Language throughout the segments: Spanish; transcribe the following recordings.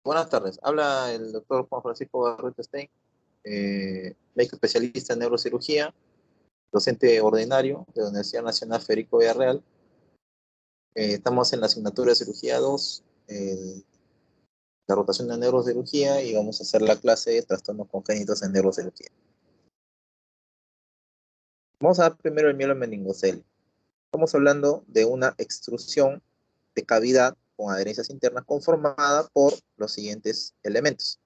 Buenas tardes. Habla el doctor Juan Francisco Barreto Stein, médico especialista en neurocirugía, docente ordinario de la Universidad Nacional Federico Villarreal. Estamos en la asignatura de cirugía 2, la rotación de neurocirugía, y vamos a hacer la clase de trastornos congénitos en neurocirugía. Vamos a ver primero el mielo meningocele. Estamos hablando de una extrusión de cavidad con adherencias internas conformada por los siguientes elementos.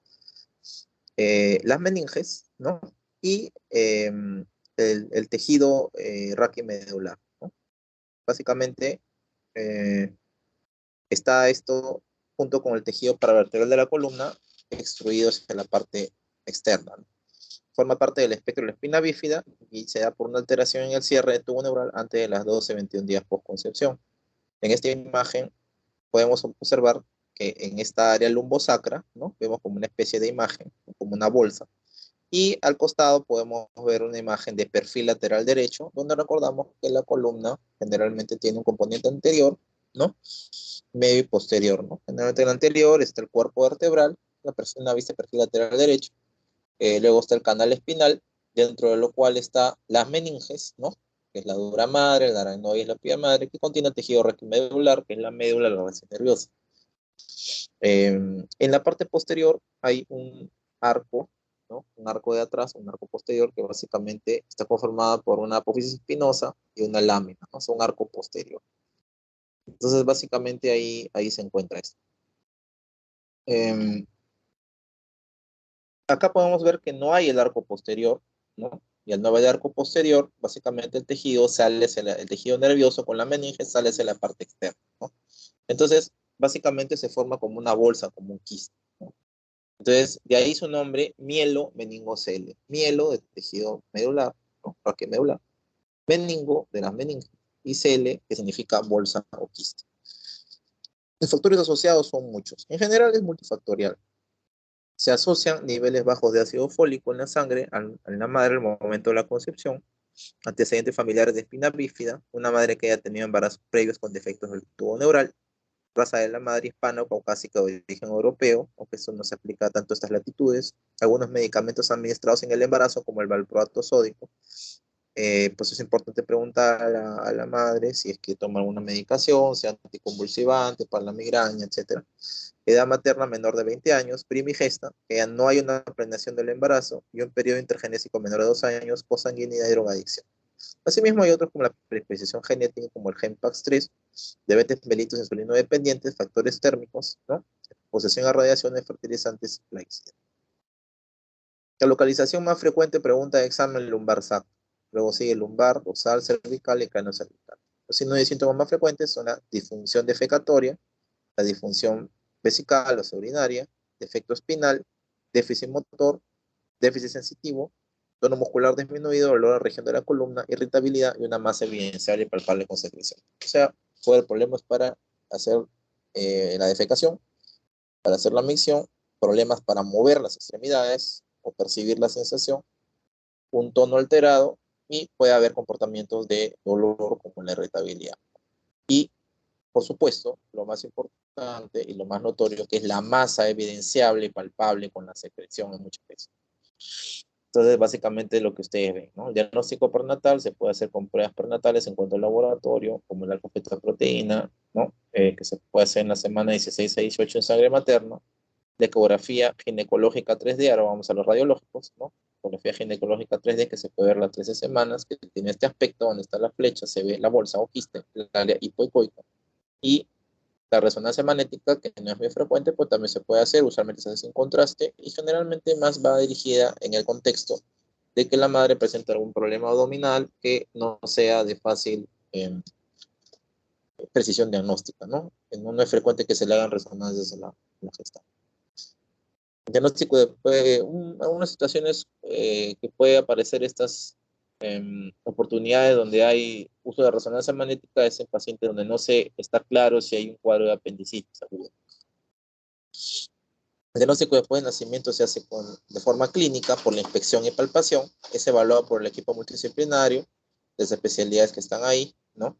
Las meninges, ¿no? Y el tejido raquimedular, ¿no? Básicamente está esto junto con el tejido paravertebral de la columna extruido hacia la parte externa, ¿no? Forma parte del espectro de la espina bífida y se da por una alteración en el cierre de tubo neural antes de las 12-21 días postconcepción. En esta imagen podemos observar que en esta área lumbosacra, ¿no? Vemos como una especie de imagen, como una bolsa. Y al costado podemos ver una imagen de perfil lateral derecho, donde recordamos que la columna generalmente tiene un componente anterior, ¿no? Medio y posterior, ¿no? Generalmente en el anterior está el cuerpo vertebral, una vista de perfil lateral derecho. Luego está el canal espinal, dentro de lo cual está las meninges, ¿no? Que es la dura madre, la aracnoide y la pía madre, que contiene el tejido raquimedular, que es la médula, la raíz nerviosa. En la parte posterior hay un arco, ¿no? Un arco de atrás, un arco posterior, que básicamente está conformada por una apófisis espinosa y una lámina, ¿no? Es un arco posterior. Entonces, básicamente ahí se encuentra esto. Acá podemos ver que no hay el arco posterior, ¿no? Y al no haber arco posterior, básicamente el tejido sale el tejido nervioso con la meninge sale hacia la parte externa, ¿no? Entonces, básicamente se forma como una bolsa, como un quiste, ¿no? Entonces, de ahí su nombre, mielo meningocele. Mielo de tejido medular, ¿no? Medular. Meningo de las meninges. Y cele, que significa bolsa o quiste. Los factores asociados son muchos. En general es multifactorial. Se asocian niveles bajos de ácido fólico en la sangre a la madre al momento de la concepción, antecedentes familiares de espina bífida, una madre que haya tenido embarazos previos con defectos del tubo neural, raza de la madre hispana o caucásica de origen europeo, aunque eso no se aplica tanto a estas latitudes, algunos medicamentos administrados en el embarazo, como el valproato sódico. Pues es importante preguntar a la madre si es que toma alguna medicación, sea anticonvulsivante para la migraña, etc. Edad materna menor de 20 años, primigesta, que ya no hay una planeación del embarazo, y un periodo intergenésico menor de 2 años, consanguinidad y drogadicción. Asimismo, hay otros como la predisposición genética, como el gen PAX3, diabetes mellitus insulino dependientes, factores térmicos, ¿no? Posesión a radiaciones, fertilizantes, laicidad. La localización más frecuente, pregunta de examen, lumbar SAC. Luego sigue lumbar, dorsal, cervical y cráneo cervical. Los signos y síntomas más frecuentes son la disfunción defecatoria, la disfunción vesical o urinaria, defecto espinal, déficit motor, déficit sensitivo, tono muscular disminuido, dolor a la región de la columna, irritabilidad y una masa evidenciable y palpable con secreción. O sea, puede haber problemas para hacer la defecación, para hacer la micción, problemas para mover las extremidades o percibir la sensación, un tono alterado, y puede haber comportamientos de dolor como la irritabilidad. Y, por supuesto, lo más importante y lo más notorio, que es la masa evidenciable y palpable con la secreción en muchas veces. Entonces, básicamente lo que ustedes ven, ¿no? El diagnóstico prenatal se puede hacer con pruebas prenatales en cuanto al laboratorio, como el alfa-fetoproteína, ¿no? Que se puede hacer en la semana 16 a 18 en sangre materna. La ecografía ginecológica 3D, ahora vamos a los radiológicos, ¿no? Ecografía ginecológica 3D, que se puede ver las 13 semanas, que tiene este aspecto donde está la flecha, se ve la bolsa o quiste, la área hipoicoica. Y la resonancia magnética, que no es muy frecuente, pues también se puede hacer, usualmente se hace sin contraste, y generalmente más va dirigida en el contexto de que la madre presenta algún problema abdominal que no sea de fácil precisión diagnóstica, ¿no? No es frecuente que se le hagan resonancias a la gestante. El diagnóstico de algunas situaciones que puede aparecer estas oportunidades donde hay uso de resonancia magnética es en pacientes donde no se está claro si hay un cuadro de apendicitis agudo. El diagnóstico después de nacimiento se hace de forma clínica por la inspección y palpación. Es evaluado por el equipo multidisciplinario, las especialidades que están ahí, ¿no?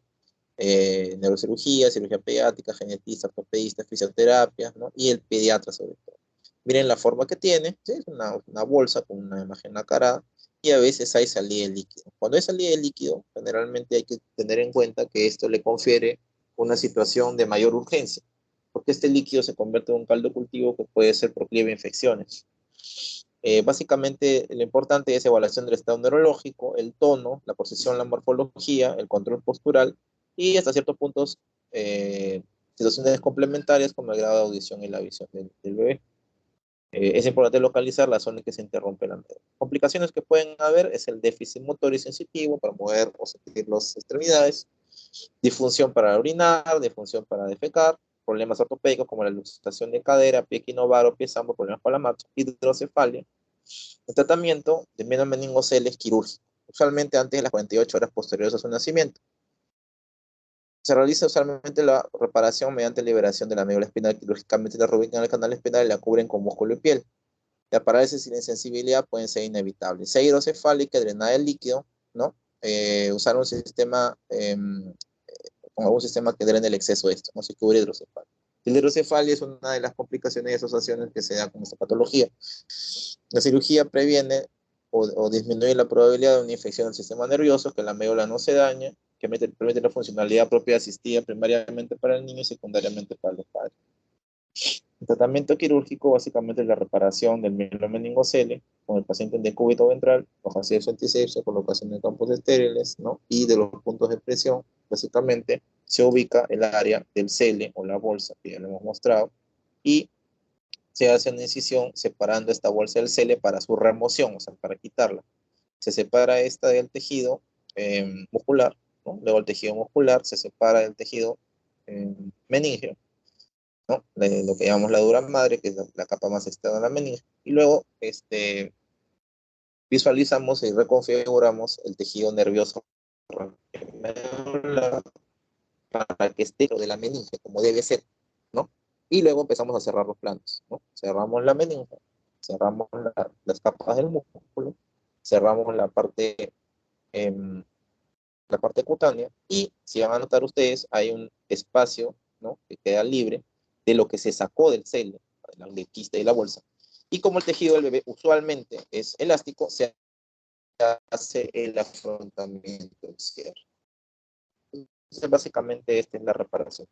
Neurocirugía, cirugía pediátrica, genetista, ortopedista, fisioterapia, ¿no? Y el pediatra sobre todo. Miren la forma que tiene, ¿sí? Es una bolsa con una imagen nacarada, y a veces hay salida de líquido. Cuando hay salida de líquido, generalmente hay que tener en cuenta que esto le confiere una situación de mayor urgencia, porque este líquido se convierte en un caldo cultivo que puede ser proclive a infecciones. Básicamente, lo importante es evaluación del estado neurológico, el tono, la posición, la morfología, el control postural y hasta ciertos puntos, situaciones complementarias como el grado de audición y la visión del bebé. Es importante localizar la zona en que se interrumpe la media. Complicaciones que pueden haber es el déficit motor y sensitivo para mover o sentir las extremidades, disfunción para orinar, disfunción para defecar, problemas ortopédicos como la luxación de cadera, pie equinovar o pie sambo, problemas para la marcha, hidrocefalia. El tratamiento de meningocele es quirúrgico, usualmente antes de las 48 horas posteriores a su nacimiento. Se realiza usualmente la reparación mediante liberación de la médula espinal. Quirúrgicamente la reubican en el canal espinal y la cubren con músculo y piel. La parálisis y la insensibilidad pueden ser inevitables. Si hay hidrocefálica, drenada el líquido, ¿no? Usar un sistema, con algún sistema que drene el exceso de esto, no se cubre hidrocefalia. La hidrocefalia es una de las complicaciones y asociaciones que se da con esta patología. La cirugía previene o disminuye la probabilidad de una infección del sistema nervioso, que la médula no se dañe, que permite la funcionalidad propia asistida primariamente para el niño y secundariamente para los padres. El tratamiento quirúrgico básicamente es la reparación del mielomeningocele con el paciente en decúbito ventral, ojación antisepsia, colocación de campos estériles, ¿no? Y de los puntos de presión, básicamente se ubica el área del cele o la bolsa que ya le hemos mostrado, y se hace una incisión separando esta bolsa del cele para su remoción, o sea, para quitarla. Se separa esta del tejido muscular, ¿no? Luego el tejido muscular se separa del tejido meningeo, ¿no? Lo que llamamos la dura madre, que es la capa más externa de la meninge, y luego visualizamos y reconfiguramos el tejido nervioso para que esté lo de la meninge como debe ser, ¿no? Y luego empezamos a cerrar los planos, ¿no? Cerramos la meninge, cerramos las capas del músculo, cerramos eh, la parte cutánea, y si van a notar ustedes, hay un espacio, ¿no? Que queda libre de lo que se sacó del cele, del quiste y la bolsa. Y como el tejido del bebé usualmente es elástico, se hace el afrontamiento izquierdo. Entonces, básicamente, esta es la reparación.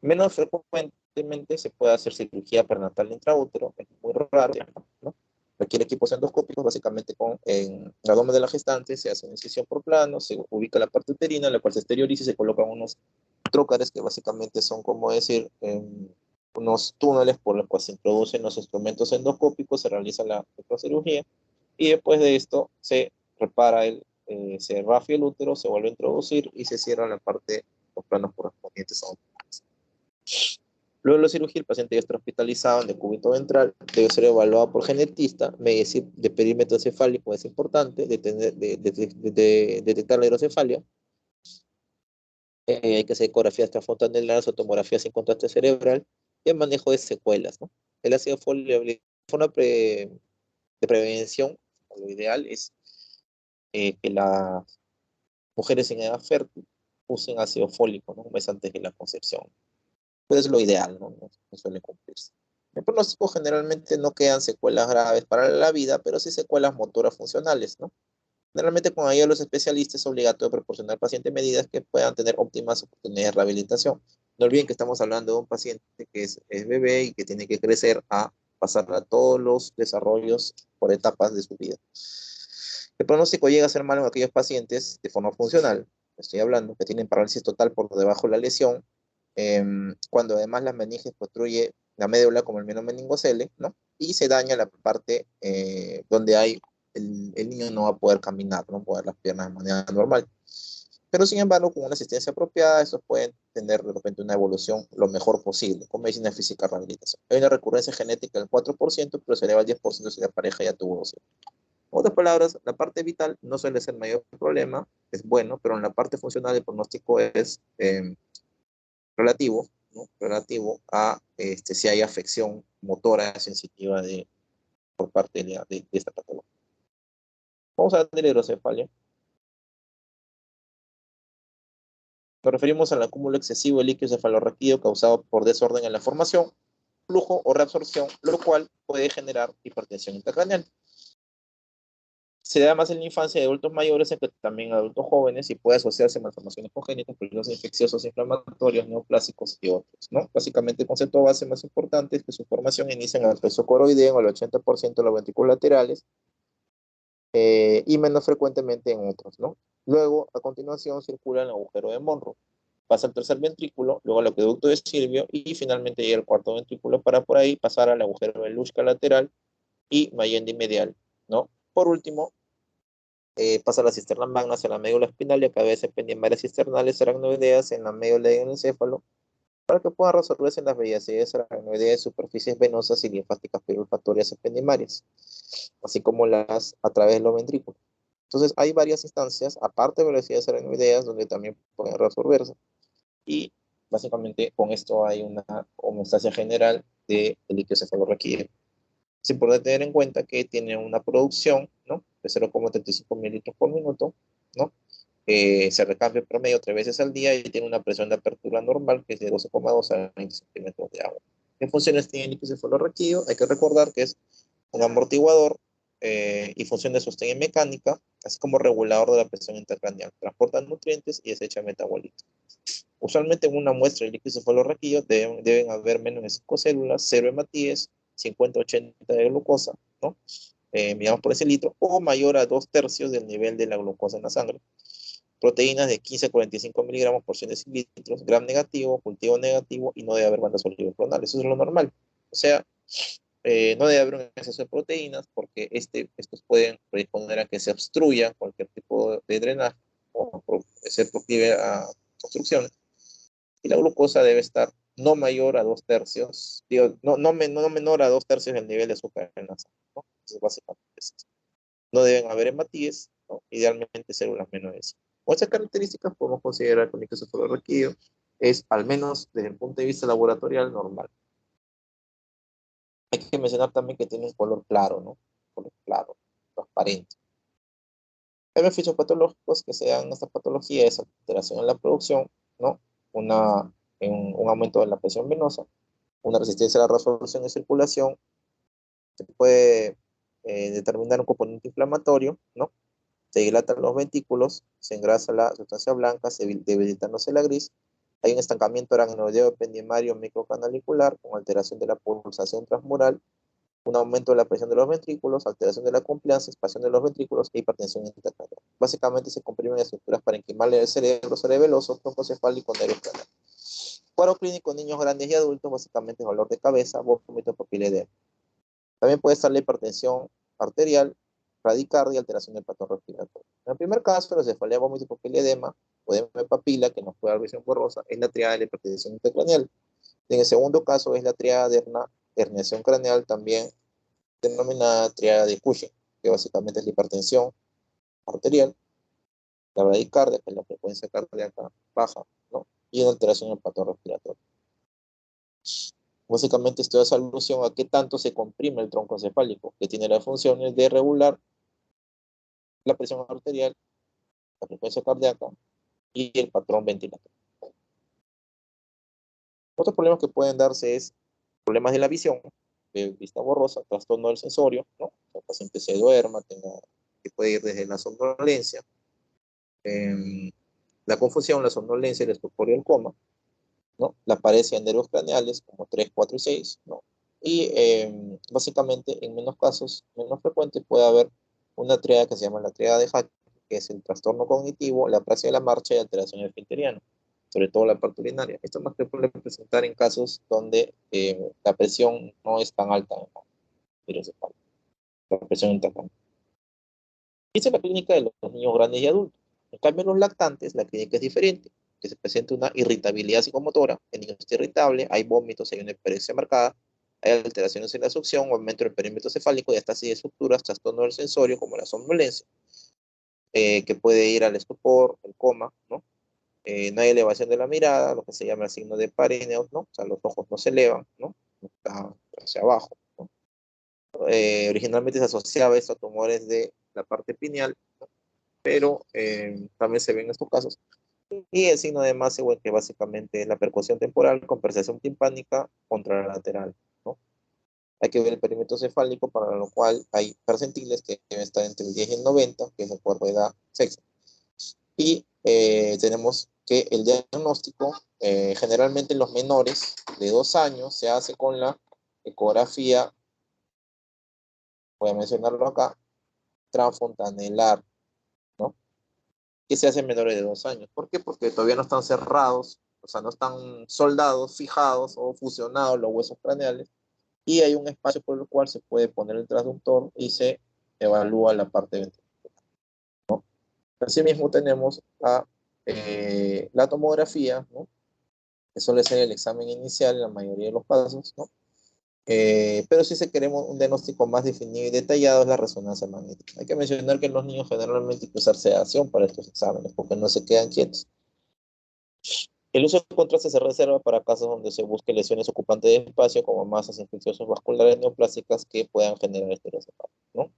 Menos frecuentemente se puede hacer cirugía perinatal intraútero, es muy raro, ¿no? Requiere equipos endoscópicos, básicamente en el abdomen de la gestante se hace una incisión por plano, se ubica la parte uterina, la cual se exterioriza y se colocan unos trócares que básicamente son, como decir, unos túneles por los cuales se introducen los instrumentos endoscópicos, se realiza la microcirugía, y después de esto se repara se rafia el útero, se vuelve a introducir y se cierra la parte, los planos correspondientes a un. Luego de la cirugía, el paciente ya está hospitalizado en decúbito ventral, debe ser evaluado por genetista, medicina de perímetro cefálico es importante, detectar la hidrocefalia. Hay que hacer ecografías transfrontaleranas o tomografía sin contraste cerebral, y el manejo de secuelas, ¿no? El ácido fólico, de forma de prevención, lo ideal es que las mujeres en edad fértil usen ácido fólico, ¿no? Un mes antes de la concepción. Pues es lo ideal, ¿no? No suele cumplirse. El pronóstico generalmente no quedan secuelas graves para la vida, pero sí secuelas motoras funcionales, ¿no? Generalmente con ayuda de los especialistas es obligatorio proporcionar al paciente medidas que puedan tener óptimas oportunidades de rehabilitación. No olviden que estamos hablando de un paciente que es bebé y que tiene que crecer a pasar a todos los desarrollos por etapas de su vida. El pronóstico llega a ser malo en aquellos pacientes de forma funcional, estoy hablando, que tienen parálisis total por debajo de la lesión, cuando además la meninge obstruye la médula como el meningocele, ¿no? Y se daña la parte donde el niño no va a poder caminar, no va a poder las piernas de manera normal. Pero sin embargo, con una asistencia apropiada, estos pueden tener de repente una evolución lo mejor posible, con medicina física y rehabilitación. Hay una recurrencia genética del 4%, pero se eleva al 10% si la pareja ya tuvo 2. En otras palabras, la parte vital no suele ser el mayor problema, es bueno, pero en la parte funcional el pronóstico es relativo, ¿no? Relativo a si hay afección motora sensitiva por parte de esta patología. Vamos a ver la hidrocefalia. Nos referimos al acúmulo excesivo de líquido cefalorraquídeo causado por desorden en la formación flujo o reabsorción, lo cual puede generar hipertensión intracraneal. Se da más en la infancia de adultos mayores, que también adultos jóvenes, y puede asociarse a malformaciones congénitas, procesos infecciosos, inflamatorios, neoplásicos y otros, ¿no? Básicamente, el concepto base más importante es que su formación inicia en el peso coroideo, en el 80% de los ventrículos laterales, y menos frecuentemente en otros, ¿no? Luego, a continuación, circula en el agujero de Monro, pasa al tercer ventrículo, luego al acueducto de Silvio, y finalmente llega al cuarto ventrículo para por ahí pasar al agujero de Luschka lateral y Mayendi medial, ¿no? Por último, pasa la cisterna magna hacia la médula espinal y a cabeza pendientes varias cisternales aracnoideas en la médula del encéfalo para que puedan resolverse en las vellosidades aracnoideas de superficies venosas y linfáticas perioolfatorias ependimarias, así como las a través de los ventrículos. Entonces, hay varias instancias, aparte de vellosidades aracnoideas, donde también pueden resolverse. Y básicamente con esto hay una homeostasia general del líquido cefalorraquídeo. Es importante tener en cuenta que tiene una producción, ¿no?, de 0,35 mililitros por minuto, ¿no? Se recambia en promedio 3 veces al día y tiene una presión de apertura normal que es de 12,2 a 20 centímetros de agua. ¿Qué funciones tiene el líquido cefalorraquídeo? Hay que recordar que es un amortiguador y función de sostén mecánica, así como regulador de la presión intracraneal. Transporta nutrientes y desecha metabolitos. Usualmente en una muestra de líquido cefalorraquídeo deben haber menos de 5 células, 0 hematíes, 50-80 de glucosa, ¿no? Miramos por ese litro, o mayor a 2/3 del nivel de la glucosa en la sangre. Proteínas de 15 a 45 miligramos por 100 decilitros, gram negativo, cultivo negativo, y no debe haber bandas oligoclonales. Eso es lo normal. O sea, no debe haber un exceso de proteínas porque estos pueden predisponer a que se obstruya cualquier tipo de drenaje o se proclive a obstrucciones. Y la glucosa debe estar no mayor a 2/3, digo, no menor a 2/3 del nivel de azúcar en la sangre, ¿no? Entonces, básicamente es eso. No deben haber hematíes, ¿no? Idealmente células menores. Con estas características podemos considerar que el líquido cefalorraquídeo es, al menos desde el punto de vista laboratorial, normal. Hay que mencionar también que tiene un color claro, ¿no? Color claro, transparente. Hay beneficios patológicos que se dan en esta patología: es alteración en la producción, ¿no? Un aumento de la presión venosa, una resistencia a la resolución y circulación, se puede determinar un componente inflamatorio, ¿no? Se dilatan los ventículos, se engrasa la sustancia blanca, se debilitándose la gris, hay un estancamiento aracnoideo ependimario microcanalicular con alteración de la pulsación transmural, un aumento de la presión de los ventrículos, alteración de la compliance, expansión de los ventrículos e hipertensión intracraneal. Básicamente se comprimen estructuras para parenquimales del cerebro cerebeloso, troncocefálico, nervio craneal. Cuadro clínico en niños grandes y adultos, básicamente dolor de cabeza, vómito, papiledema. También puede estar la hipertensión arterial, bradicardia y alteración del patrón respiratorio. En el primer caso, la cefalea, vómito, papiledema o edema de papila, que nos puede dar visión borrosa, es la triada de la hipertensión intracraneal. En el segundo caso es la triada de herniación craneal, también denominada triada de Cushing, que básicamente es la hipertensión arterial, la bradicardia, que es la frecuencia cardíaca baja, ¿no? Y una alteración del patrón respiratorio. Básicamente esto es alusión a qué tanto se comprime el tronco encefálico, que tiene las funciones de regular la presión arterial, la frecuencia cardíaca y el patrón ventilatorio. Otros problemas que pueden darse es problemas de la visión, de vista borrosa, trastorno del sensorio, ¿no? El paciente se duerma, que puede ir desde la somnolencia, la confusión, la somnolencia, el estupor y el coma, ¿no? La apariencia de nervios craneales como 3, 4 y 6, ¿no? Y básicamente en menos casos, menos frecuentes, puede haber una triada que se llama la triada de Hack, que es el trastorno cognitivo, la apraxia de la marcha y alteración esfinteriana, sobre todo la parte urinaria. Esto más que puede presentar en casos donde la presión no es tan alta en la presión intracranial. Esta es la clínica de los niños grandes y adultos. En cambio, en los lactantes, la clínica es diferente, que se presenta una irritabilidad psicomotora, el niño está irritable, hay vómitos, hay una hiperexia marcada, hay alteraciones en la succión, aumento del perímetro cefálico y hasta así de estructuras, trastorno del sensorio como la somnolencia, que puede ir al estupor, el coma, ¿no? No hay elevación de la mirada, lo que se llama el signo de Parineus, ¿no? O sea, los ojos no se elevan, ¿no? Está hacia abajo, ¿no? Originalmente se asociaba esto a tumores de la parte pineal, ¿no? Pero también se ven en estos casos. Y el signo de Massey, que básicamente es la percusión temporal con percepción timpánica contralateral. Hay que ver el perímetro cefálico, para lo cual hay percentiles que deben estar entre el 10 y el 90, que es de acuerdo a edad, sexo. Y tenemos que el diagnóstico, generalmente en los menores de 2 años, se hace con la ecografía, voy a mencionarlo acá, transfontanelar, ¿no? Que se hace en menores de 2 años. ¿Por qué? Porque todavía no están cerrados, o sea, no están soldados, fijados o fusionados los huesos craneales, y hay un espacio por el cual se puede poner el transductor y se evalúa la parte ventricular. Asimismo tenemos la tomografía, ¿no? Que suele ser el examen inicial en la mayoría de los casos, ¿no? Pero si queremos un diagnóstico más definido y detallado es la resonancia magnética. Hay que mencionar que en los niños generalmente hay que usar sedación para estos exámenes porque no se quedan quietos. El uso de contraste se reserva para casos donde se busque lesiones ocupantes de espacio como masas infecciosas vasculares neoplásicas que puedan generar estereocefalia, ¿no?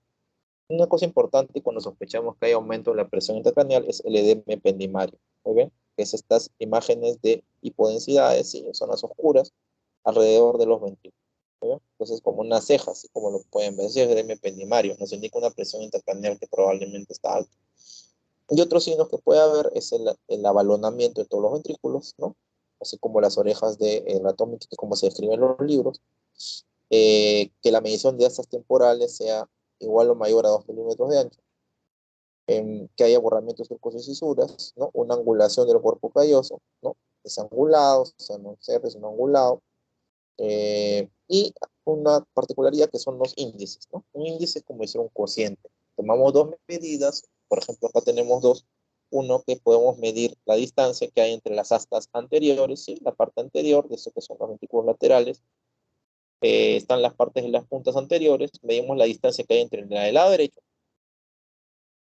Una cosa importante cuando sospechamos que hay aumento de la presión intracraneal es el edema ependimario, ¿muy bien? Que es estas imágenes de hipodensidades, ¿sí? Zonas oscuras alrededor de los ventrículos. Entonces, como unas cejas, así como lo pueden ver, ese es el edema ependimario, nos indica una presión intracraneal que probablemente está alta. Y otros signos que puede haber es el abalonamiento de todos los ventrículos, ¿no? Así como las orejas de ratón, como se describe en los libros. Que la medición de asas temporales sea igual o mayor a 2 milímetros de ancho, que haya borramientos, surcos y fisuras, ¿no? Una angulación del cuerpo calloso, ¿no? Desangulado, o sea, no cerro, sino angulado, y una particularidad que son los índices, ¿no? Un índice es como decir un cociente. Tomamos dos medidas, por ejemplo, acá tenemos dos. Uno que podemos medir la distancia que hay entre las astas anteriores, ¿sí? La parte anterior de eso que son los ventrículos laterales, están las partes de las puntas anteriores, medimos la distancia que hay entre la del lado derecho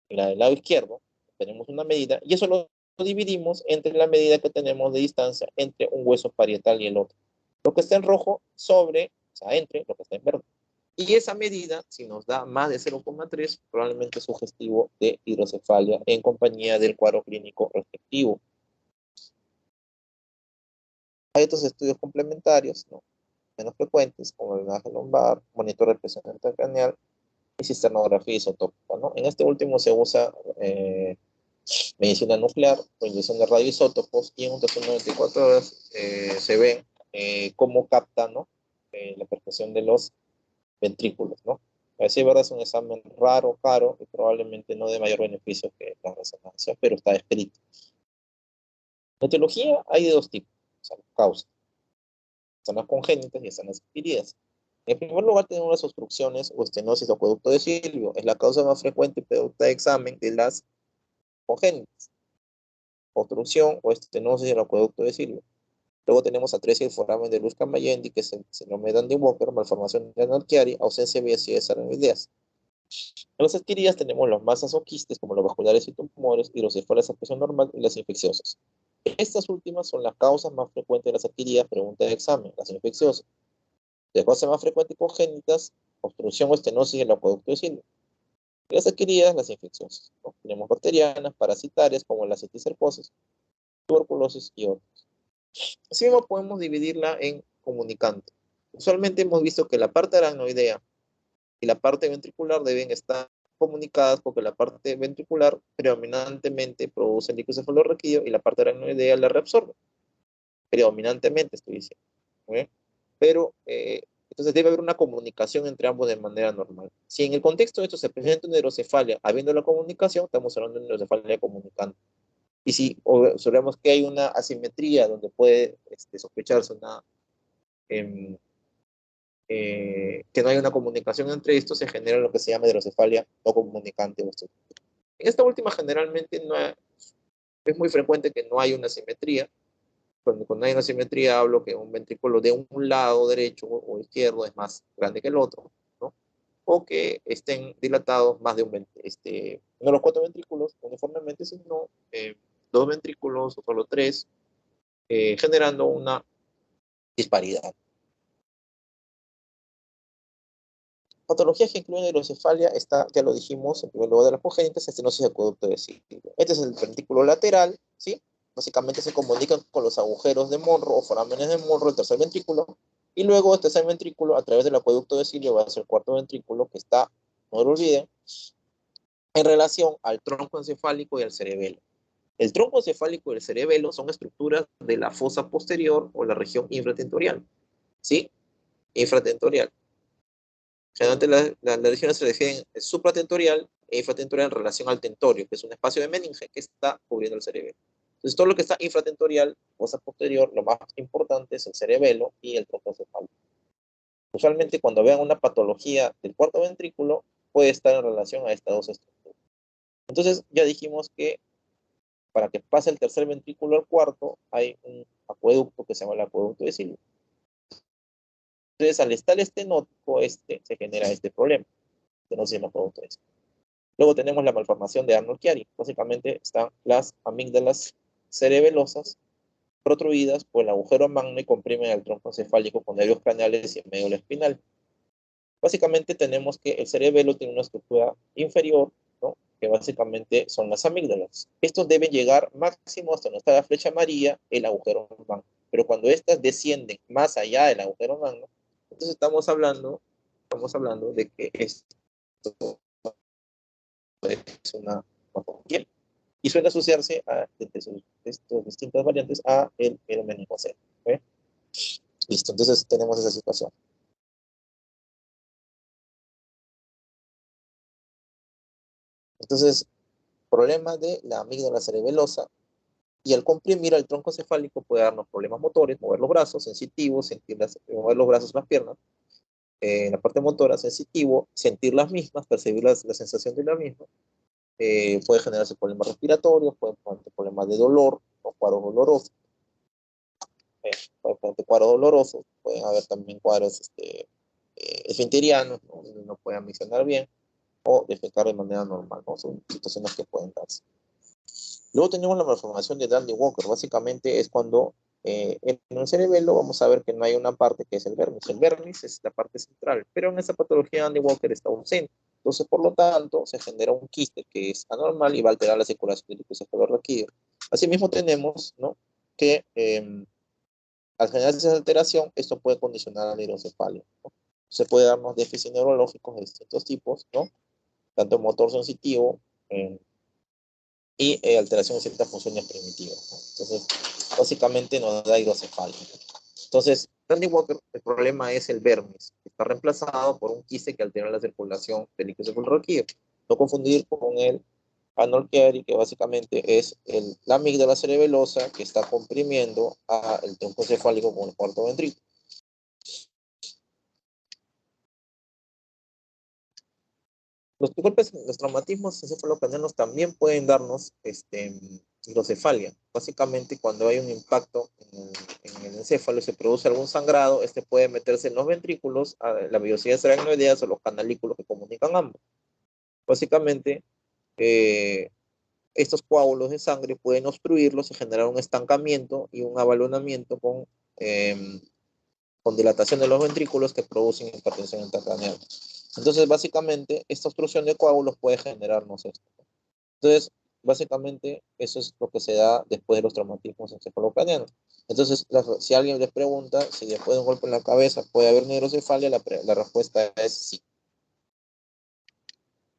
y la del lado izquierdo, tenemos una medida, y eso lo dividimos entre la medida que tenemos de distancia entre un hueso parietal y el otro. Lo que está en rojo sobre, o sea, entre lo que está en verde. Y esa medida, si nos da más de 0,3, probablemente es sugestivo de hidrocefalia en compañía del cuadro clínico respectivo. Hay otros estudios complementarios, ¿no? Menos frecuentes, como el drenaje lumbar, monitor de presión intracraneal y cisternografía isotópica, ¿no? En este último se usa medicina nuclear o inyección de radioisótopos, y en un tratamiento de 24 horas se ve cómo capta, ¿no? La perfusión de los ventrículos, ¿no? Así, verdad, es un examen raro, caro y probablemente no de mayor beneficio que la resonancia, pero está escrito. La etiología hay de dos tipos, o sea, las causas. Están las congénitas y están las adquiridas. En primer lugar, tenemos las obstrucciones o estenosis o acueducto de Silvio. Es la causa más frecuente y producto de examen de las congénitas. Obstrucción o estenosis del acueducto de Silvio. Luego tenemos atresia y foramen de Luz-Camayendi, que es el síndrome de Dandy-Walker, malformación de Anarchiari, ausencia de vías y desarrollideas. En las adquiridas tenemos las masas o quistes, como los vasculares y tumores, y los cefales a presión normal y las infecciosas. Estas últimas son las causas más frecuentes de las adquiridas, pregunta de examen, las infecciosas. De causas más frecuentes congénitas, obstrucción o estenosis del acueducto de Silvio. Y las adquiridas, las infecciosas, ¿no? Tenemos bacterianas, parasitarias, como la citicercosis, tuberculosis y otras. Así mismo podemos dividirla en comunicantes. Usualmente hemos visto que la parte aracnoidea y la parte ventricular deben estar comunicadas porque la parte ventricular predominantemente produce el líquido cefalorraquídeo y la parte aracnoidea la reabsorbe. Predominantemente estoy diciendo. ¿Okay? Pero entonces debe haber una comunicación entre ambos de manera normal. Si en el contexto de esto se presenta una hidrocefalia habiendo la comunicación, estamos hablando de una hidrocefalia comunicante. Y si observamos que hay una asimetría donde puede sospecharse una, eh, que no hay una comunicación entre estos, se genera lo que se llama hidrocefalia no comunicante. En esta última generalmente no es muy frecuente que no haya una simetría. Cuando hay una simetría hablo que un ventrículo de un lado derecho o izquierdo es más grande que el otro, ¿no? O que estén dilatados más de no los 4 ventrículos uniformemente, sino 2 ventrículos o solo 3, generando una disparidad. Patologías que incluyen hidrocefalia está, ya lo dijimos, en primer lugar de las congénitas, estenosis de acueducto de Silvio. Este es el ventrículo lateral, ¿sí? Básicamente se comunican con los agujeros de Monro o forámenes de Monro, el tercer ventrículo, Y luego el tercer ventrículo, a través del acueducto de Cilio, va a ser el cuarto ventrículo, que está, no lo olviden, en relación al tronco encefálico y al cerebelo. El tronco encefálico y el cerebelo son estructuras de la fosa posterior o la región infratentorial. ¿Sí? Infratentorial. Generalmente las regiones se refieren supratentorial e infratentorial en relación al tentorio, que es un espacio de meninge que está cubriendo el cerebelo. Entonces, todo lo que está infratentorial, fosa posterior, lo más importante es el cerebelo y el tronco encefálico. Usualmente, cuando vean una patología del cuarto ventrículo, puede estar en relación a estas dos estructuras. Entonces, ya dijimos que para que pase el tercer ventrículo al cuarto, hay un acueducto que se llama el acueducto de Cilio. Entonces, al estar estenótico, se genera este problema, que no se llama acueducto de Cilio. Luego tenemos la malformación de Arnold-Chiari. Básicamente están las amígdalas cerebelosas protruidas por el agujero magno y comprimen el tronco encefálico con nervios craneales y el médula espinal. Básicamente tenemos que el cerebelo tiene una estructura inferior, ¿no? Que básicamente son las amígdalas. Estos deben llegar máximo hasta donde está la flecha amarilla, el agujero magno. Pero cuando estas descienden más allá del agujero magno, entonces estamos hablando de que esto es una patología y suele asociarse a estas distintas variantes a el meningocele. ¿Okay? Listo, entonces tenemos esa situación. Entonces, problema de la amígdala cerebelosa, y al comprimir el tronco cefálico puede darnos problemas motores, mover los brazos, sensitivos, mover los brazos, las piernas, en la parte motora, sensitivo, sentir las mismas, percibir la sensación de las mismas, puede generarse problemas respiratorios, puede haber problemas de dolor o cuadros dolorosos, pueden haber también cuadros esfinterianos, no pueden misionar bien, o defecar de manera normal, ¿no? Son situaciones que pueden darse. Luego tenemos la malformación de Dandy-Walker. Básicamente es cuando en el cerebelo vamos a ver que no hay una parte que es el vermis. El vermis es la parte central, pero en esa patología Dandy-Walker está ausente. Entonces, por lo tanto, se genera un quiste que es anormal y va a alterar la circulación del líquido cefalorraquídeo. Asimismo, tenemos, ¿no?, que al generarse esa alteración, esto puede condicionar al hidrocefalia, ¿no? Se puede darnos déficits neurológicos de distintos tipos, ¿no?, tanto motor sensitivo, y alteración de ciertas funciones primitivas, ¿no? Entonces, básicamente nos da hidrocefalia. Entonces, Dandy Walker, el problema es el vermis, que está reemplazado por un quiste que altera la circulación del líquido cefalorraquídeo. No confundir con el Arnold-Chiari, que básicamente es la amígdala cerebelosa que está comprimiendo el tronco encefálico con el cuarto ventrículo. Los traumatismos encefalocranianos también pueden darnos hidrocefalia. Básicamente, cuando hay un impacto en el encéfalo y se produce algún sangrado, puede meterse en los ventrículos, a la vellosidades aracnoideas o los canalículos que comunican ambos. Básicamente, estos coágulos de sangre pueden obstruirlos y generar un estancamiento y un abalonamiento con dilatación de los ventrículos que producen hipertensión intracraneal. Entonces, básicamente, esta obstrucción de coágulos puede generarnos esto. Entonces, básicamente, eso es lo que se da después de los traumatismos encefalocranianos. Entonces, si alguien les pregunta si después de un golpe en la cabeza puede haber hidrocefalia, la respuesta es sí.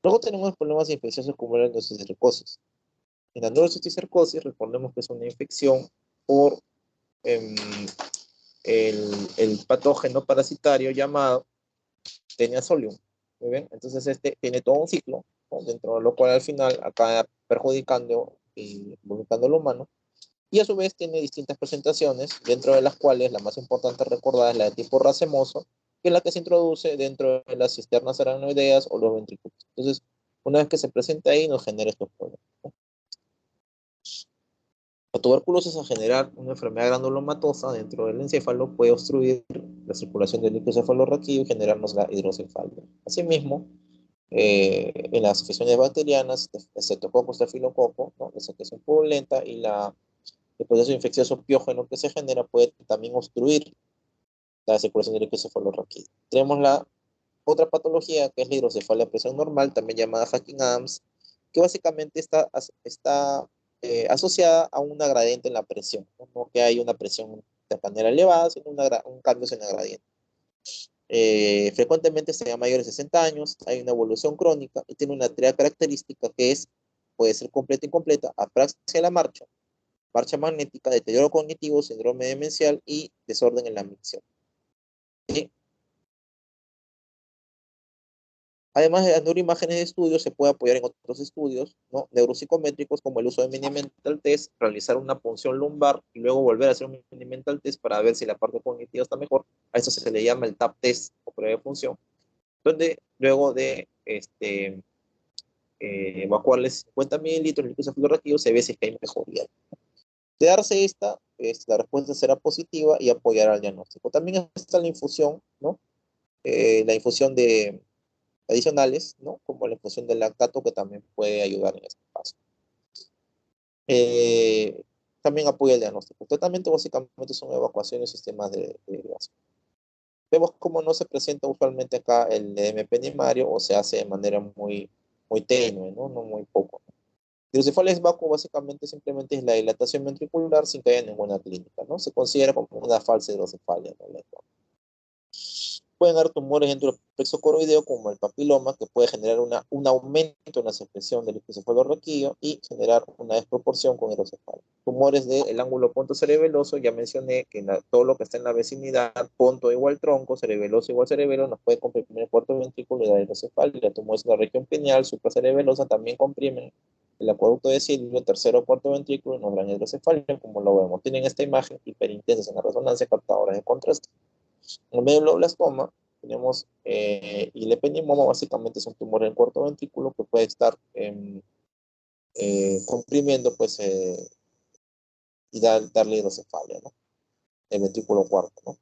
Luego tenemos problemas infecciosos como la neurocisticercosis. En la neurocisticercosis, recordemos que es una infección por el patógeno parasitario llamado Taenia solium. Muy bien, entonces tiene todo un ciclo, ¿no?, dentro de lo cual al final acaba perjudicando y involucrando al humano, y a su vez tiene distintas presentaciones, dentro de las cuales la más importante recordar es la de tipo racemoso, que es la que se introduce dentro de las cisternas aracnoideas o los ventrículos. Entonces, una vez que se presenta ahí, nos genera estos problemas, ¿no? La tuberculosis, al generar una enfermedad granulomatosa dentro del encéfalo, puede obstruir la circulación del líquido cefalorraquídeo y generarnos la hidrocefalia. Asimismo, en las infecciones bacterianas, el Streptococcus staphylococcus, ¿no?, esa que es un poco lenta, y el proceso infeccioso piógeno que se genera puede también obstruir la circulación del líquido cefalorraquídeo. Tenemos la otra patología, que es la hidrocefalia a presión normal, también llamada Hacking-Adams, que básicamente está asociada a una gradiente en la presión, ¿no?, que hay una presión de manera elevada, sino un cambio en la gradiente. Frecuentemente se llama mayores de 60 años, hay una evolución crónica y tiene una tarea característica que es, puede ser completa e incompleta, apraxia de la marcha, marcha magnética, deterioro cognitivo, síndrome demencial y desorden en la micción. ¿Sí? Además de las neuroimágenes de estudio, se puede apoyar en otros estudios, ¿no? Neuropsicométricos, como el uso de mini mental test, realizar una punción lumbar y luego volver a hacer un mini mental test para ver si la parte cognitiva está mejor. A eso se le llama el TAP test o prueba de función, donde luego de evacuarles 50 mililitros de líquido cefalorraquídeo se ve si es que hay mejoría. De darse esta, la respuesta será positiva y apoyará al diagnóstico. También está la infusión, ¿no? La infusión de adicionales, ¿no? Como la infusión del lactato, que también puede ayudar en este caso. También apoya el diagnóstico. El tratamiento básicamente son evacuaciones y sistemas de derivación. Vemos cómo no se presenta usualmente acá el edema primario o se hace de manera muy tenue, ¿no? No muy poco. Hidrocefalia vacuo básicamente simplemente es la dilatación ventricular sin que haya ninguna clínica, ¿no? Se considera como una falsa hidrocefalia, ¿no? Pueden haber tumores dentro del plexo coroideo, como el papiloma, que puede generar un aumento en la secreción del cefalorraquídeo y generar una desproporción con hidrocefalia. Tumores del ángulo ponto cerebeloso, ya mencioné que todo lo que está en la vecinidad, ponto igual tronco, cerebeloso igual cerebelo, nos puede comprimir el cuarto ventrículo y dar hidrocefalia. Tumores en la región pineal, supracerebelosa, también comprimen el acueducto de Silvio, tercero o cuarto ventrículo, y nos dan hidrocefalia, como lo vemos. Tienen esta imagen hiperintensas en la resonancia, captadoras de contraste. En el medulloblastoma tenemos y el ependimoma básicamente es un tumor en el cuarto ventrículo que puede estar comprimiendo pues, y darle hidrocefalia, ¿no? El ventrículo cuarto, ¿no?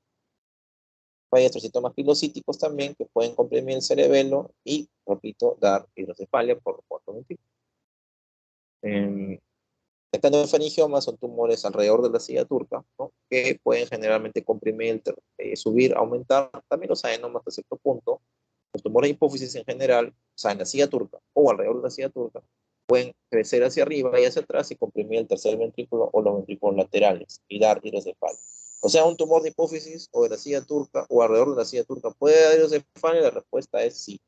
Hay astrocitomas pilocíticos también que pueden comprimir el cerebelo y, repito, dar hidrocefalia por el cuarto ventrículo. El canofaringiomas son tumores alrededor de la silla turca, ¿no? Que pueden generalmente comprimir, subir, aumentar. También los adenomas hasta cierto punto. Los tumores de hipófisis en general, o sea, en la silla turca o alrededor de la silla turca, pueden crecer hacia arriba y hacia atrás y comprimir el tercer ventrículo o los ventrículos laterales y dar hidrocefalia. O sea, un tumor de hipófisis o de la silla turca o alrededor de la silla turca puede dar hidrocefalia. La respuesta es sí.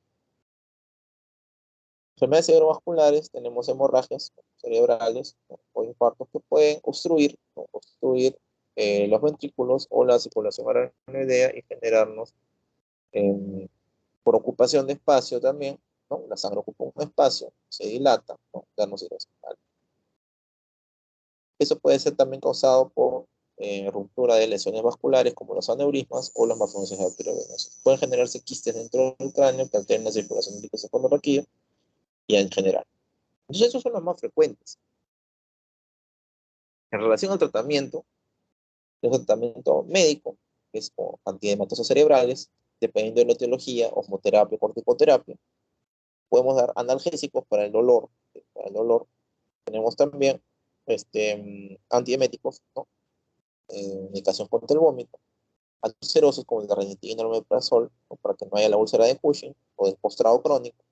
Enfermedades cerebrovasculares, tenemos hemorragias cerebrales, ¿no? O infartos que pueden obstruir, ¿no? Obstruir los ventrículos o la circulación aracnoidea y generarnos, por ocupación de espacio también, ¿no? La sangre ocupa un espacio, se dilata, ¿no? Darnos hidrocefalia. Eso puede ser también causado por ruptura de lesiones vasculares como los aneurismas o las malformaciones arteriovenosas. Pueden generarse quistes dentro del cráneo que alteren la circulación del líquido cefalorraquídeo y en general. Entonces, esos son los más frecuentes. En relación al tratamiento, el tratamiento médico, que es con antiedematosos cerebrales, dependiendo de la etiología, osmoterapia, corticoterapia, podemos dar analgésicos para el dolor. Para el dolor tenemos también antieméticos, ¿no? Medicación contra el vómito, antiulcerosos como el ranitidina o el omeprazol, ¿no? Para que no haya la úlcera de Cushing o del postrado crónico,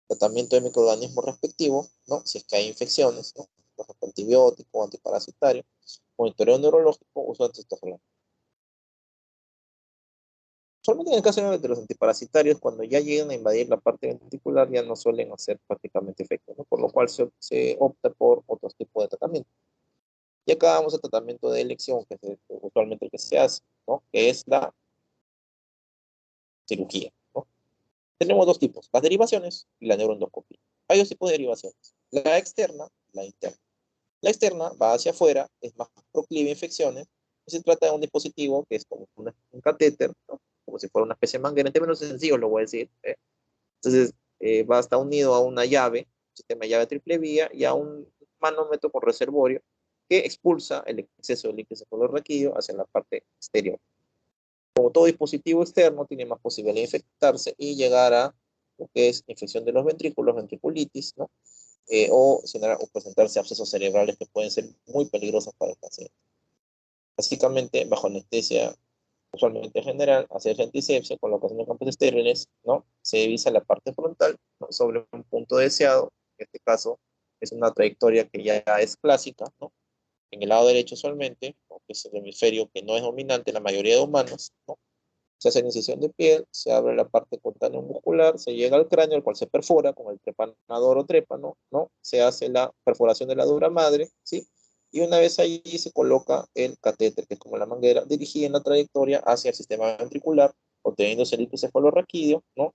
tratamiento de microorganismos respectivo, ¿no? Si es que hay infecciones, ¿no? Por ejemplo, antibiótico, antiparasitario, monitoreo neurológico, uso de testosterona. Solamente en el caso de los antiparasitarios, cuando ya llegan a invadir la parte ventricular, ya no suelen hacer prácticamente efecto, ¿no? Por lo cual se opta por otros tipos de tratamiento. Y acá vamos al tratamiento de elección, que es usualmente el que se hace, ¿no? Que es la cirugía, ¿no? Tenemos dos tipos, las derivaciones y la neuroendoscopia. Hay dos tipos de derivaciones, la externa y la interna. La externa va hacia afuera, es más proclive a infecciones, y se trata de un dispositivo que es como un catéter, ¿no? Como si fuera una especie de manguera, en términos sencillos lo voy a decir. Entonces, va a estar unido a una llave, sistema de llave triple vía, y a un manómetro con reservorio que expulsa el exceso de líquido cefalorraquídeo hacia la parte exterior. Como todo dispositivo externo, tiene más posibilidad de infectarse y llegar a lo que es infección de los ventrículos, ventriculitis, ¿no? O presentarse abscesos cerebrales que pueden ser muy peligrosos para el paciente. Básicamente, bajo anestesia usualmente general, hacer antisepsia, colocación de campos estériles, ¿no? Se divisa la parte frontal, ¿no? Sobre un punto deseado, en este caso es una trayectoria que ya es clásica, ¿no? en el lado derecho solamente, ¿no? Que es el hemisferio que no es dominante en la mayoría de humanos, ¿no? Se hace la incisión de piel, se abre la parte cutáneo muscular, se llega al cráneo, el cual se perfora con el trepanador o trépano, ¿no? Se hace la perforación de la dura madre, ¿sí? Y una vez ahí se coloca el catéter, que es como la manguera, dirigida en la trayectoria hacia el sistema ventricular, obteniéndose el líquido cefalorraquídeo, ¿no?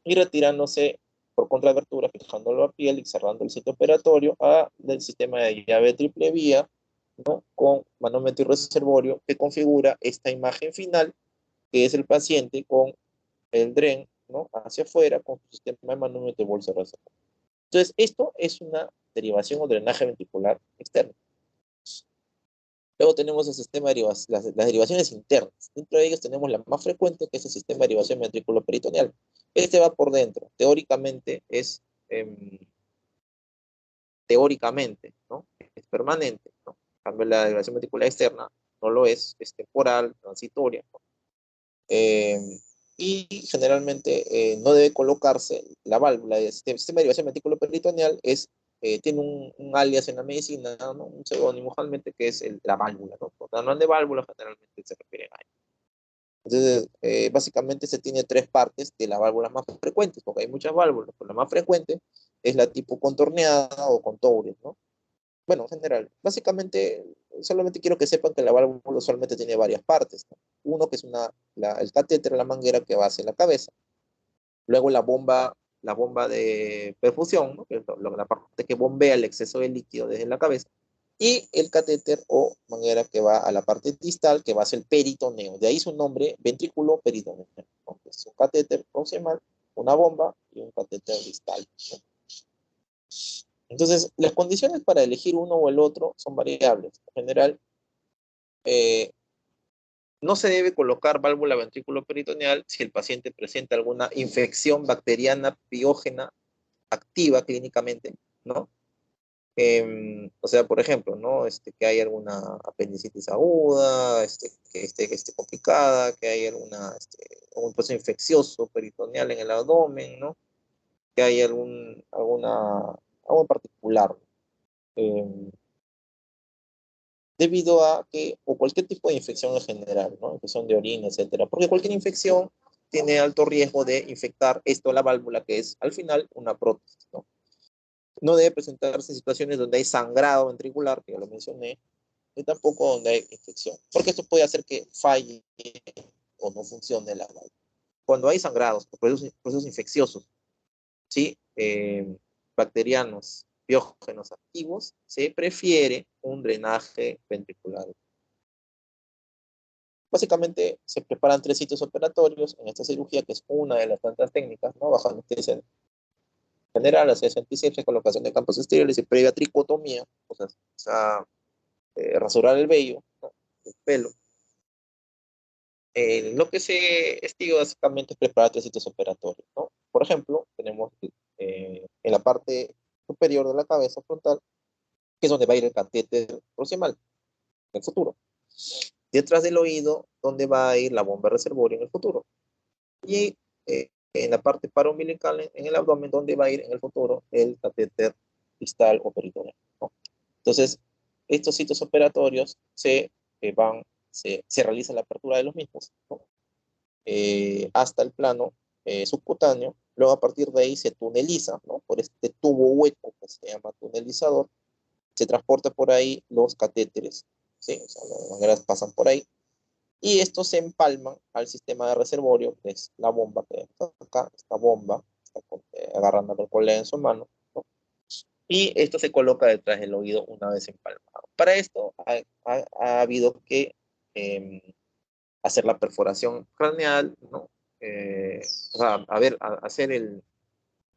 Y retirándose por contraabertura, fijándolo a piel y cerrando el sitio operatorio del sistema de llave triple vía, ¿no? Con manómetro y reservorio, que configura esta imagen final, que es el paciente con el DREN, ¿no? Hacia afuera con su sistema de manómetro y bolsa reservorio. Entonces, esto es una derivación o drenaje ventricular externo. Luego tenemos el sistema de las derivaciones internas. Dentro de ellos tenemos la más frecuente, que es el sistema de derivación ventrículo-peritoneal. Este va por dentro. Teóricamente es, teóricamente, ¿no? Es permanente, ¿no? En cambio, la derivación ventricular externa no lo es temporal, transitoria, ¿no? Eh, y generalmente no debe colocarse la válvula. Este sistema de derivación ventrículo-peritoneal tiene un alias en la medicina, ¿no? Un seudónimo usualmente, que es la válvula, ¿no? Cuando hablan de válvula, generalmente se refieren a ello. Entonces, básicamente se tiene tres partes de las válvulas más frecuentes, porque hay muchas válvulas, pero la más frecuente es la tipo contorneada o contour, ¿no? Bueno, en general, básicamente, solamente quiero que sepan que la válvula usualmente tiene varias partes, ¿no? Uno que es el catéter, la manguera que va hacia la cabeza. Luego la bomba de perfusión, ¿no? Que es la parte que bombea el exceso de líquido desde la cabeza. Y el catéter o manguera que va a la parte distal, que va hacia el peritoneo. De ahí su nombre, ventrículo peritoneo, ¿no? Es un catéter proximal, una bomba y un catéter distal, ¿no? Entonces, las condiciones para elegir uno o el otro son variables. En general, eh, no se debe colocar válvula ventrículo peritoneal si el paciente presenta alguna infección bacteriana piógena activa clínicamente, ¿no? O sea, por ejemplo, ¿no? Que hay alguna apendicitis aguda, que esté complicada, que hay algún proceso infeccioso peritoneal en el abdomen, ¿no? Que hay algo en particular. Eh, Debido a que, o cualquier tipo de infección en general, ¿no? Infección de orina, etcétera, porque cualquier infección tiene alto riesgo de infectar la válvula, que es al final una prótesis, ¿no? No debe presentarse situaciones donde hay sangrado ventricular, que ya lo mencioné, ni tampoco donde hay infección, porque esto puede hacer que falle o no funcione la válvula. Cuando hay sangrados, procesos infecciosos, ¿sí? Bacterianos, biógenos activos, se prefiere un drenaje ventricular. Básicamente se preparan tres sitios operatorios en esta cirugía, que es una de las tantas técnicas, ¿no? Bajo anestesia general, asesía antisepsia, colocación de campos estériles y previa tricotomía, o sea, rasurar el vello, ¿no? El pelo. Lo que se estiga básicamente es preparar tres sitios operatorios, ¿no? Por ejemplo, tenemos en la parte superior de la cabeza frontal, que es donde va a ir el catéter proximal en el futuro. Detrás del oído, donde va a ir la bomba reservoria en el futuro. Y en la parte paraumbilical, en el abdomen, donde va a ir en el futuro el catéter distal o peritoneal, ¿no? Entonces, estos sitios operatorios se realiza la apertura de los mismos, ¿no? Hasta el plano subcutáneo. Luego, a partir de ahí, se tuneliza, ¿no? Por este tubo hueco que se llama tunelizador. Se transporta por ahí los catéteres, ¿sí? O sea, las mangueras pasan por ahí. Y estos se empalman al sistema de reservorio, que es la bomba que está acá, esta bomba, está agarrando el colea en su mano, ¿no? Y esto se coloca detrás del oído una vez empalmado. Para esto ha habido que eh, hacer la perforación craneal, ¿no? O sea, hacer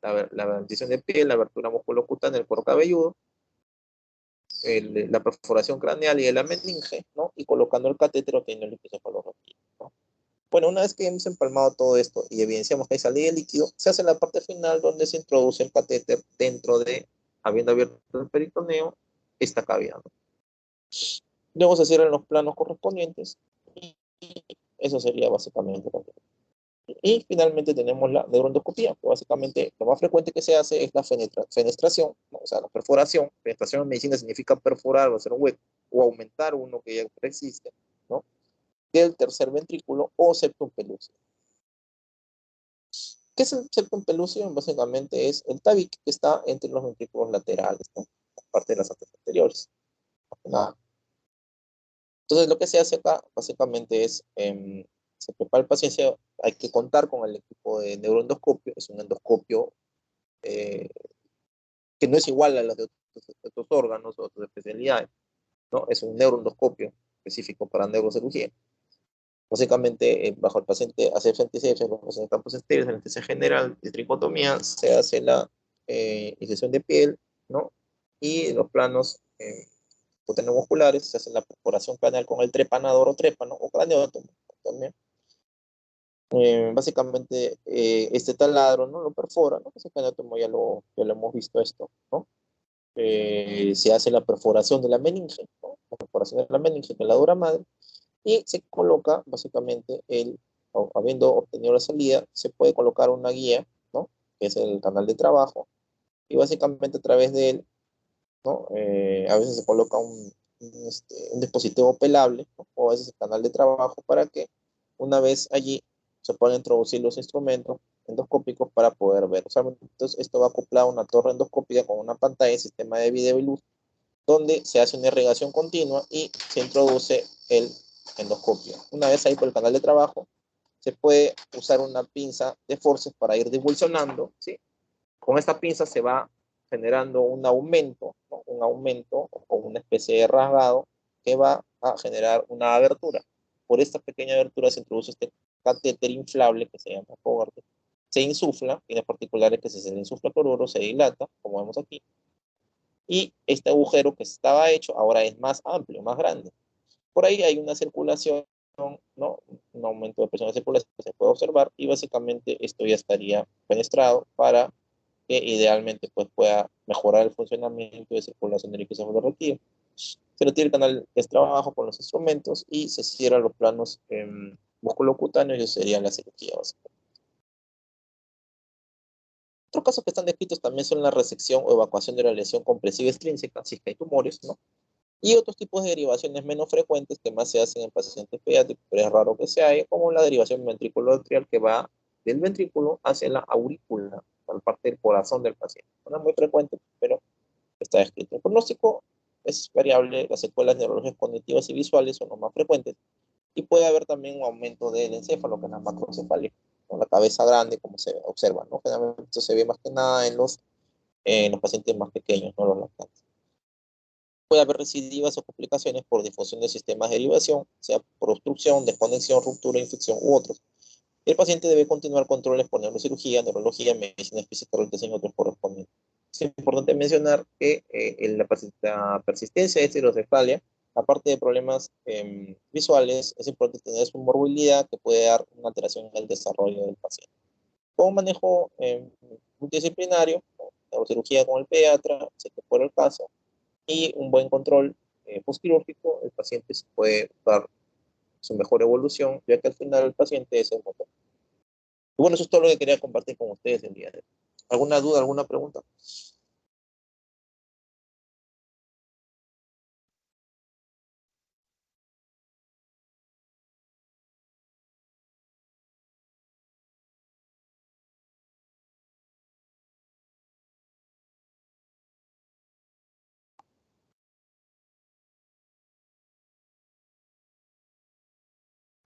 la dentición de piel, la abertura musculocutánea del cuero cabelludo, la perforación craneal y de la meninge, ¿no? Y colocando el catéter obteniendo el líquido cefalorraquídeo, ¿no? Bueno, una vez que hemos empalmado todo esto y evidenciamos que hay salida de líquido, se hace la parte final donde se introduce el catéter dentro de, habiendo abierto el peritoneo, esta cavidad, ¿no? Luego se cierran los planos correspondientes y eso sería básicamente lo que Y finalmente tenemos la neuroendoscopía, que básicamente lo más frecuente que se hace es la fenestración, ¿no? O sea, la perforación. Fenestración en medicina significa perforar o hacer un hueco o aumentar uno que ya existe, ¿no? Del tercer ventrículo o septum pelúcido. ¿Qué es el septum pelúcido? Básicamente es el tabique que está entre los ventrículos laterales, ¿no? Parte de las arterias anteriores. Nada. Entonces, lo que se hace acá, básicamente es, se prepara el paciente, hay que contar con el equipo de neuroendoscopio, es un endoscopio eh, que no es igual a los de otros órganos o otras especialidades, ¿no? Es un neuroendoscopio específico para neurocirugía. Básicamente, bajo el paciente hace anestesias, los pacientes campos estériles, anestesia general, de tricotomía, se hace la incisión de piel, ¿no? Y los planos musculares, se hace la perforación craneal con el trepanador o trépano, o craneótomo también. Básicamente, este taladro, ¿no? Lo perfora, ¿no? Ese craneótomo ya lo hemos visto esto, ¿no? Se hace la perforación de la meninge, ¿no? La perforación de la meninge, que es la dura madre, y se coloca básicamente habiendo obtenido la salida, se puede colocar una guía, ¿no? Que es el canal de trabajo, y básicamente a través de él, ¿no? A veces se coloca un dispositivo pelable, ¿no? O a veces el canal de trabajo para que una vez allí se puedan introducir los instrumentos endoscópicos para poder ver. O sea, entonces esto va acoplado a una torre endoscópica con una pantalla, sistema de video y luz, donde se hace una irrigación continua y se introduce el endoscopio. Una vez ahí por el canal de trabajo, se puede usar una pinza de forceps para ir divulsionando, ¿sí? Con esta pinza se va generando un aumento, ¿no? Un aumento o una especie de rasgado que va a generar una abertura. Por esta pequeña abertura se introduce este catéter inflable que se llama Fogarty. Se insufla, tiene particulares que se le insufla cloruro, se dilata, como vemos aquí, y este agujero que estaba hecho ahora es más amplio, más grande. Por ahí hay una circulación, ¿no? Un aumento de presión de circulación que se puede observar y básicamente esto ya estaría fenestrado para que idealmente pues, pueda mejorar el funcionamiento de circulación del líquido cefalorraquídeo. Se retira el canal de trabajo con los instrumentos y se cierran los planos musculocutáneos y eso sería la cirugía básica. Otros casos que están descritos también son la resección o evacuación de la lesión compresiva extrínseca, si es que hay tumores, ¿no? Y otros tipos de derivaciones menos frecuentes que más se hacen en pacientes pediátricos, pero es raro que se haya, como la derivación ventriculoatrial que va del ventrículo hacia la aurícula, a la parte del corazón del paciente. No es muy frecuente, pero está descrito. El pronóstico es variable, las secuelas neurológicas cognitivas y visuales son los más frecuentes, y puede haber también un aumento del encéfalo, que es la macrocefalia, con la cabeza grande, como se observa, ¿no? Generalmente esto se ve más que nada en los pacientes más pequeños, no los lactantes. Puede haber recidivas o complicaciones por difusión de sistemas de derivación, sea por obstrucción, desconexión, ruptura, infección u otros. El paciente debe continuar controles por neurocirugía, neurología, medicina física, y otros correspondientes. Es importante mencionar que la persistencia de esterocefalia, aparte de problemas visuales, es importante tener su morbilidad que puede dar una alteración en el desarrollo del paciente. Con manejo multidisciplinario, neurocirugía con el pediatra, si fuera el caso, y un buen control postquirúrgico, el paciente se puede dar su mejor evolución, ya que al final el paciente es el motor. Y bueno, eso es todo lo que quería compartir con ustedes el día de hoy. ¿Alguna duda, alguna pregunta?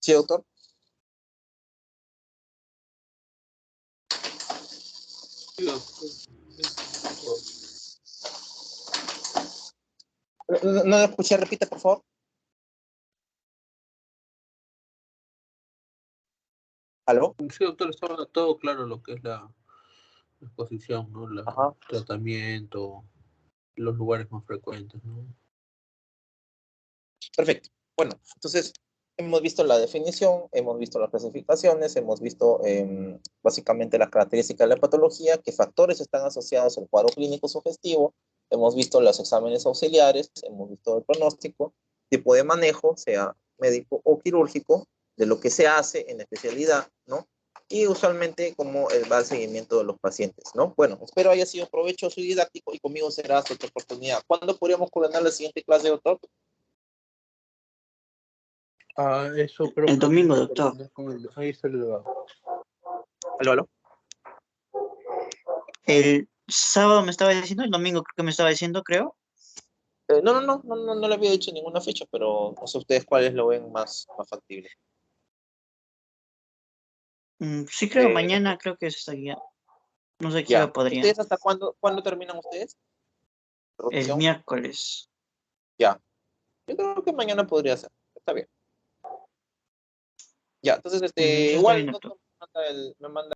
Sí, doctor. No, no escuché, repite, por favor. ¿Aló? Sí, doctor, estaba todo claro lo que es la exposición, ¿no? El Ajá. tratamiento, los lugares más frecuentes, ¿no? Perfecto. Bueno, entonces hemos visto la definición, hemos visto las clasificaciones, hemos visto básicamente las características de la patología, qué factores están asociados al cuadro clínico sugestivo, hemos visto los exámenes auxiliares, hemos visto el pronóstico, tipo de manejo, sea médico o quirúrgico, de lo que se hace en especialidad, ¿no? y usualmente cómo va el seguimiento de los pacientes, ¿no? Bueno, espero haya sido provechoso y didáctico y conmigo será hasta otra oportunidad. ¿Cuándo podríamos coordinar la siguiente clase, doctor? Eso creo El que domingo, hay que doctor. coordinar con ahí está el delegado. ¿Aló, aló? El sábado me estaba diciendo, el domingo creo que me estaba diciendo, creo. No le había dicho ninguna fecha, pero no sé ustedes cuáles lo ven más factible. Sí, creo, No sé. mañana creo que estaría. No sé qué Ya. hora podría. ¿Ustedes hasta cuándo terminan ustedes? El ¿Rotación? miércoles. Ya. Yo creo que mañana podría ser. Está bien. Ya, entonces, Sí, está bien, igual, doctor. doctor, me manda